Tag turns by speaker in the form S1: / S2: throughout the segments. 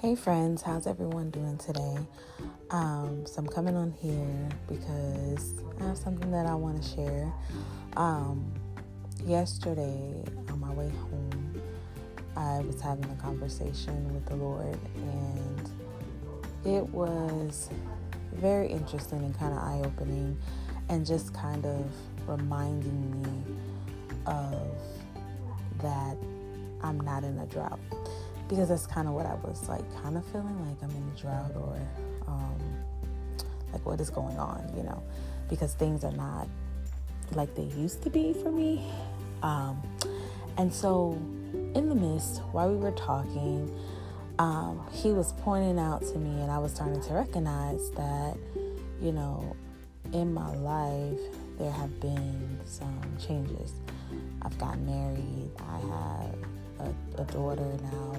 S1: Hey friends, how's everyone doing today? So I'm coming on here because I have something that I want to share. Yesterday on my way home, I was having a conversation with the Lord, and it was very interesting and kind of eye-opening, and just kind of reminding me of that I'm not in a drought. Because that's kind of what I was kind of feeling like I'm in a drought, or like what is going on, because things are not like they used to be for me. And so in the midst, while we were talking, he was pointing out to me, and I was starting to recognize that, in my life, there have been some changes. I've gotten married. I have a daughter now.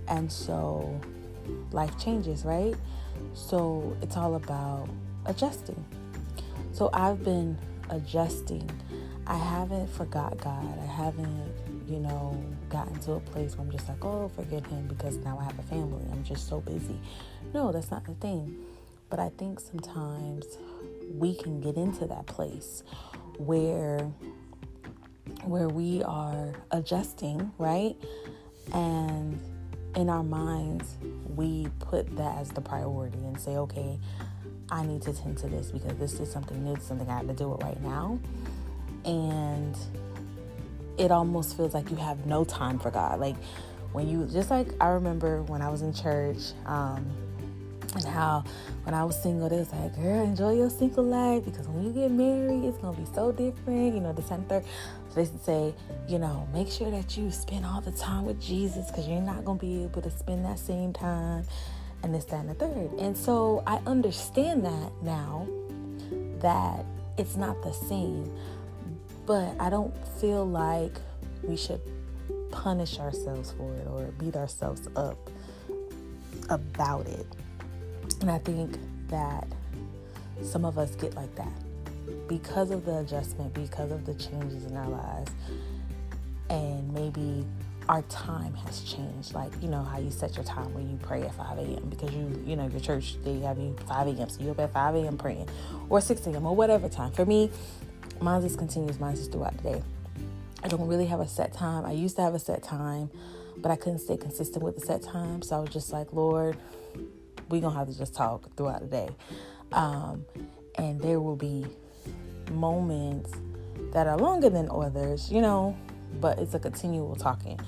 S1: And so life changes, right? So it's all about adjusting. So I've been adjusting. I haven't forgot God. I haven't, gotten to a place where I'm just like, oh, forget him because now I have a family. I'm just so busy. No, that's not the thing. But I think sometimes we can get into that place where we are adjusting, right? And in our minds, we put that as the priority and say, okay, I need to tend to this because this is something new, something I have to do it right now. And it almost feels like you have no time for God. Like I remember when I was in church, and how when I was single, they was like, girl, enjoy your single life because when you get married, it's going to be so different, this and third. So they used to say, make sure that you spend all the time with Jesus because you're not going to be able to spend that same time and this, that, and the third. And so I understand that now, that it's not the same, but I don't feel like we should punish ourselves for it or beat ourselves up about it. And I think that some of us get like that because of the adjustment, because of the changes in our lives. And maybe our time has changed. Like, how you set your time when you pray at 5 a.m. because your church, they have you 5 a.m. So you're up at 5 a.m. praying, or 6 a.m. or whatever time. For me, mine just continues. Mine just throughout the day. I don't really have a set time. I used to have a set time, but I couldn't stay consistent with the set time. So I was just like, Lord, we're going to have to just talk throughout the day. And there will be moments that are longer than others, but it's a continual talking.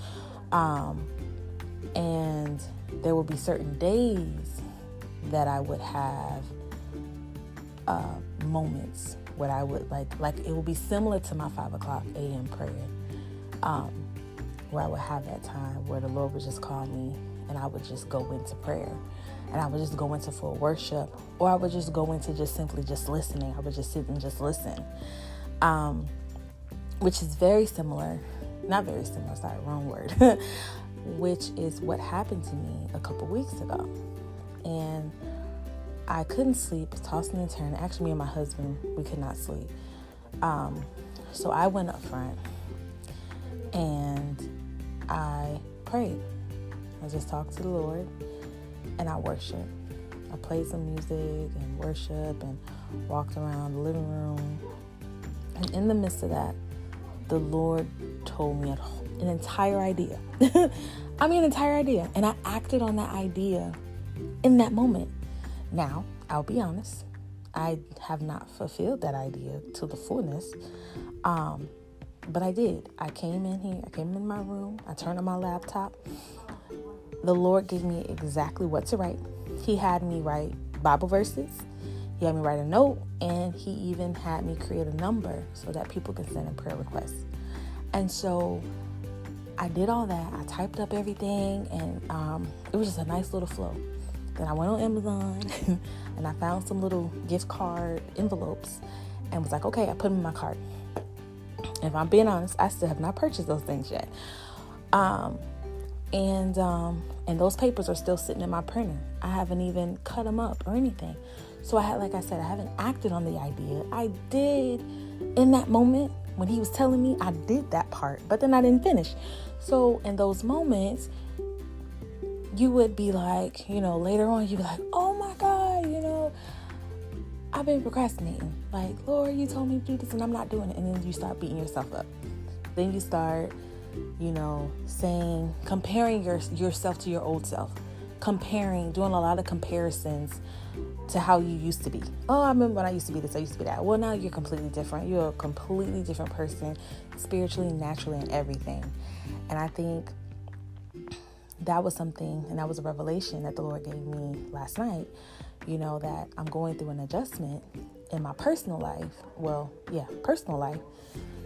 S1: And there will be certain days that I would have moments where I would like it will be similar to my 5 o'clock a.m. prayer, where I would have that time where the Lord would just call me and I would just go into prayer. And I would just go into full worship, or I would just go into just simply just listening. I would just sit and just listen, which is very similar, not very similar, sorry, wrong word, which is what happened to me a couple weeks ago. And I couldn't sleep, tossing and turning. Actually, me and my husband, we could not sleep. So I went up front and I prayed. I just talked to the Lord. And I worshiped. I played some music and worship and walked around the living room. And in the midst of that, the Lord told me an entire idea. An entire idea. And I acted on that idea in that moment. Now, I'll be honest. I have not fulfilled that idea to the fullness. But I did. I came in my room. I turned on my laptop. The Lord gave me exactly what to write. He had me write Bible verses. He had me write a note, and he even had me create a number so that people can send in prayer requests. And so I did all that. I typed up everything, and it was just a nice little flow. Then I went on Amazon, and I found some little gift card envelopes, and was like, okay, I put them in my cart. And if I'm being honest, I still have not purchased those things yet. And those papers are still sitting in my printer. I haven't even cut them up or anything. So I haven't acted on the idea. I did in that moment when he was telling me, I did that part, but then I didn't finish. So in those moments, you would be like, later on, you'd be like, oh my God, I've been procrastinating. Like, Lord, you told me to do this and I'm not doing it. And then you start beating yourself up. Then you start, comparing yourself to your old self. Doing a lot of comparisons to how you used to be. Oh, I remember when I used to be this, I used to be that. Well, now you're completely different. You're a completely different person, spiritually, naturally, and everything. And I think that was something, and that was a revelation that the Lord gave me last night, that I'm going through an adjustment in my personal life. Well, yeah, personal life.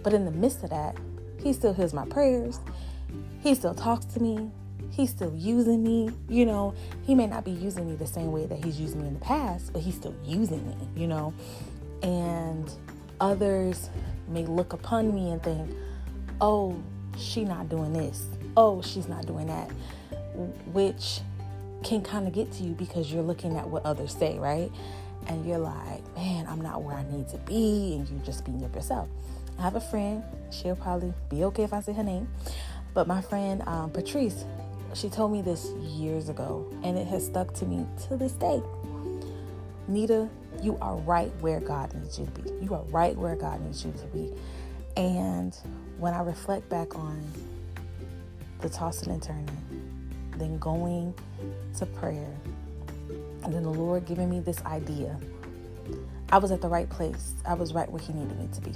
S1: But in the midst of that, He still hears my prayers. He still talks to me. He's still using me. He may not be using me the same way that He's used me in the past, but He's still using me, and others may look upon me and think, oh, she's not doing this. Oh, she's not doing that, which can kind of get to you because you're looking at what others say, right? And you're like, man, I'm not where I need to be. And you're just beating up yourself. I have a friend. She'll probably be okay if I say her name. But my friend, Patrice, she told me this years ago, and it has stuck to me to this day. Nita, you are right where God needs you to be. You are right where God needs you to be. And when I reflect back on the tossing and turning, then going to prayer, and then the Lord giving me this idea, I was at the right place. I was right where He needed me to be.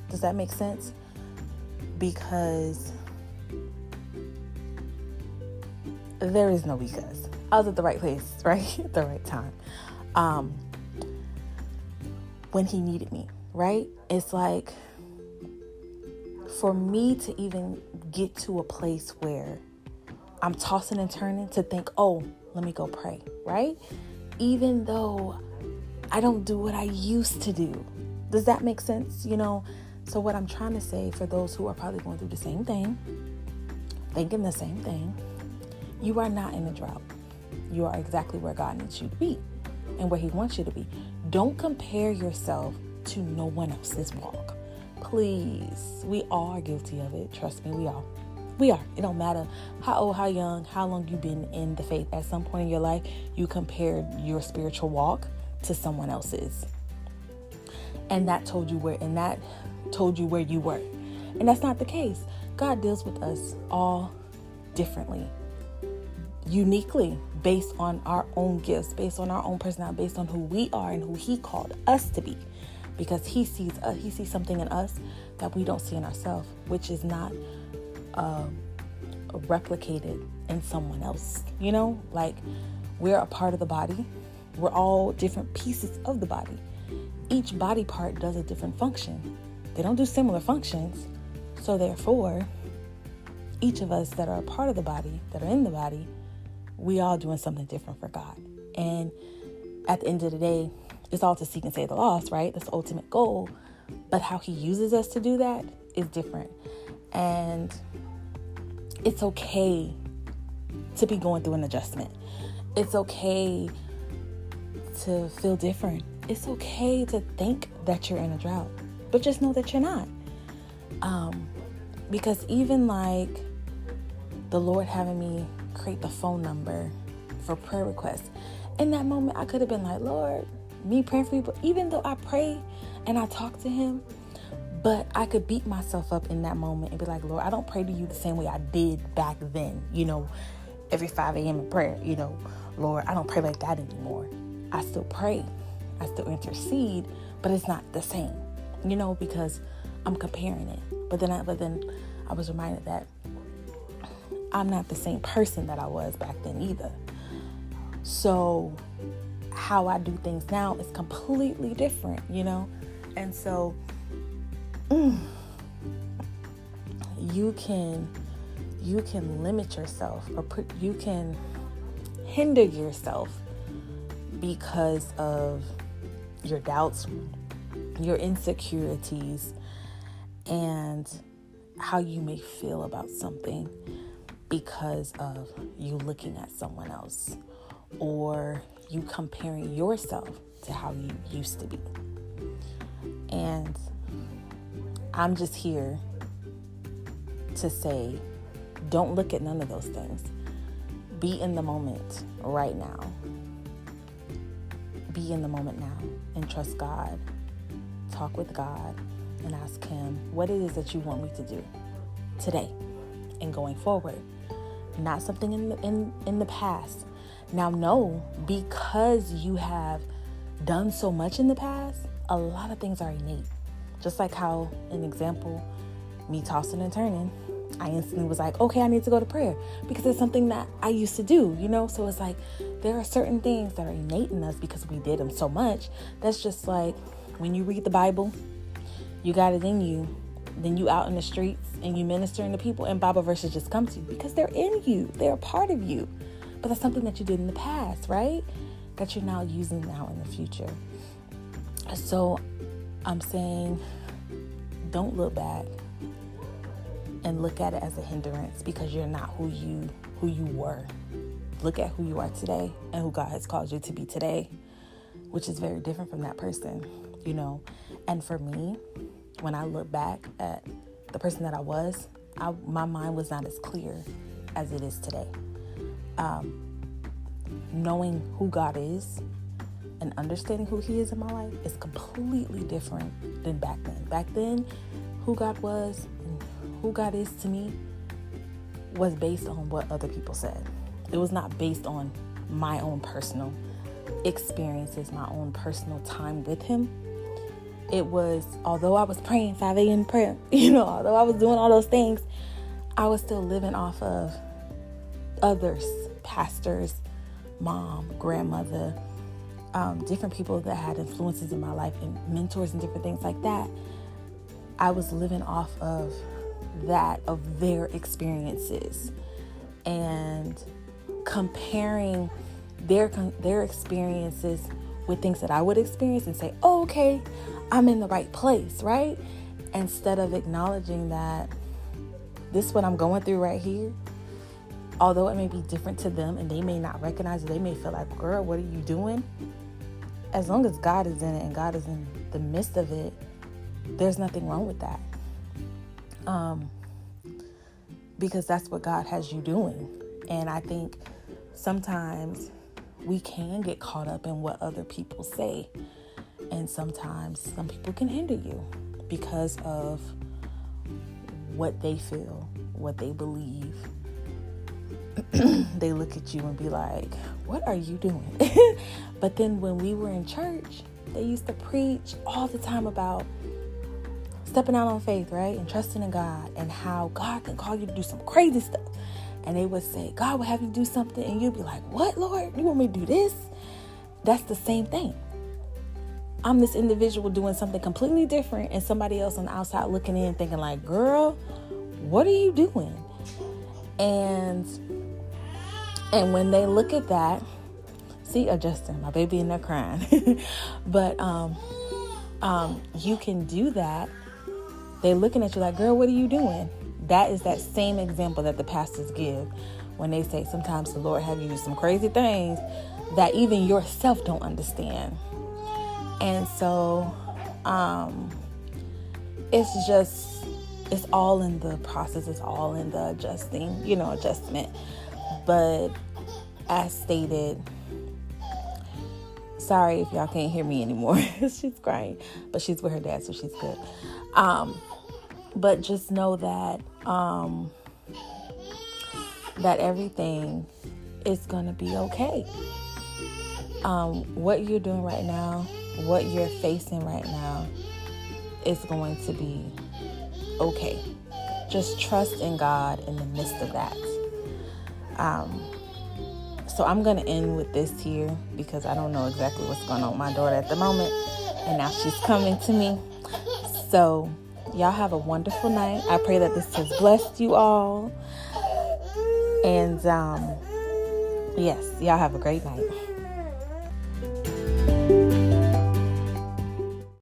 S1: Does that make sense? Because there is no because. I was at the right place, right? At the right time. When He needed me, right? It's like, for me to even get to a place where I'm tossing and turning to think, oh, let me go pray, right? Even though I don't do what I used to do. Does that make sense? So what I'm trying to say, for those who are probably going through the same thing, thinking the same thing, you are not in a drought. You are exactly where God needs you to be and where He wants you to be. Don't compare yourself to no one else's walk. Please. We all are guilty of it. Trust me, we are. We are. It don't matter how old, how young, how long you've been in the faith. At some point in your life, you compared your spiritual walk to someone else's. And that told you where you were. And that's not the case. God deals with us all differently, uniquely, based on our own gifts, based on our own personality, based on who we are and who He called us to be. Because He sees something in us that we don't see in ourselves, which is not replicated in someone else. Like, we're a part of the body. We're all different pieces of the body. Each body part does a different function. They don't do similar functions. So therefore, each of us that are a part of the body, that are in the body, we all doing something different for God. And at the end of the day, it's all to seek and save the lost, right? That's the ultimate goal. But how He uses us to do that is different. And it's okay to be going through an adjustment. It's okay to feel different. It's okay to think that you're in a drought, but just know that you're not. Because even like the Lord having me create the phone number for prayer requests, in that moment I could have been like, Lord, me praying for you. But even though I pray and I talk to Him, but I could beat myself up in that moment and be like, Lord, I don't pray to you the same way I did back then, every 5 a.m. in prayer, Lord, I don't pray like that anymore. I still pray. I still intercede, but it's not the same, because I'm comparing it. But then I was reminded that I'm not the same person that I was back then either. So how I do things now is completely different, And so you can limit yourself, or you can hinder yourself because of your doubts, your insecurities, and how you may feel about something because of you looking at someone else, or you comparing yourself to how you used to be. And I'm just here to say, don't look at none of those things. Be in the moment right now. Be in the moment now and trust God. Talk with God and ask Him what it is that you want me to do today and going forward. Not something in the past. Now, no, because you have done so much in the past, a lot of things are innate. Just like how, an example, me tossing and turning, I instantly was like, okay, I need to go to prayer because it's something that I used to do, So it's like there are certain things that are innate in us because we did them so much. That's just like when you read the Bible, you got it in you. Then you out in the streets and you ministering to people and Bible verses just come to you because they're in you. They're a part of you. But that's something that you did in the past, right? That you're now using now in the future. So I'm saying don't look back and look at it as a hindrance because you're not who you were. Look at who you are today and who God has called you to be today, which is very different from that person, And for me, when I look back at the person that I was, my mind was not as clear as it is today. Knowing who God is and understanding who He is in my life is completely different than back then. Back then, who God was and who God is to me was based on what other people said. It was not based on my own personal experiences, my own personal time with Him. It was, although I was praying 5 a.m. prayer, although I was doing all those things, I was still living off of others, pastors, mom, grandmother, different people that had influences in my life and mentors and different things like that. I was living off of that, of their experiences and comparing their experiences with things that I would experience and say, oh, okay, I'm in the right place, right? Instead of acknowledging that this is what I'm going through right here. Although it may be different to them and they may not recognize it, they may feel like, girl, what are you doing? As long as God is in it and God is in the midst of it, there's nothing wrong with that. Because that's what God has you doing. And I think sometimes we can get caught up in what other people say. And sometimes some people can hinder you because of what they feel, what they believe. They look at you and be like, what are you doing? But then when we were in church, they used to preach all the time about stepping out on faith, right? And trusting in God and how God can call you to do some crazy stuff. And they would say, God will have you do something. And you'd be like, what, Lord? You want me to do this? That's the same thing. I'm this individual doing something completely different and somebody else on the outside looking in thinking like, girl, what are you doing? And when they look at that, see, adjusting, my baby in there crying. But you can do that. They're looking at you like, girl, what are you doing? That is that same example that the pastors give when they say sometimes the Lord have you do some crazy things that even yourself don't understand. And so it's all in the process. It's all in the adjustment. But as stated, sorry if y'all can't hear me anymore. She's crying, but she's with her dad, so she's good. But just know that that everything is going to be okay. What you're doing right now, what you're facing right now is going to be okay. Just trust in God in the midst of that. So I'm going to end with this here because I don't know exactly what's going on with my daughter at the moment. And now she's coming to me. So y'all have a wonderful night. I pray that this has blessed you all. And yes, y'all have a great night.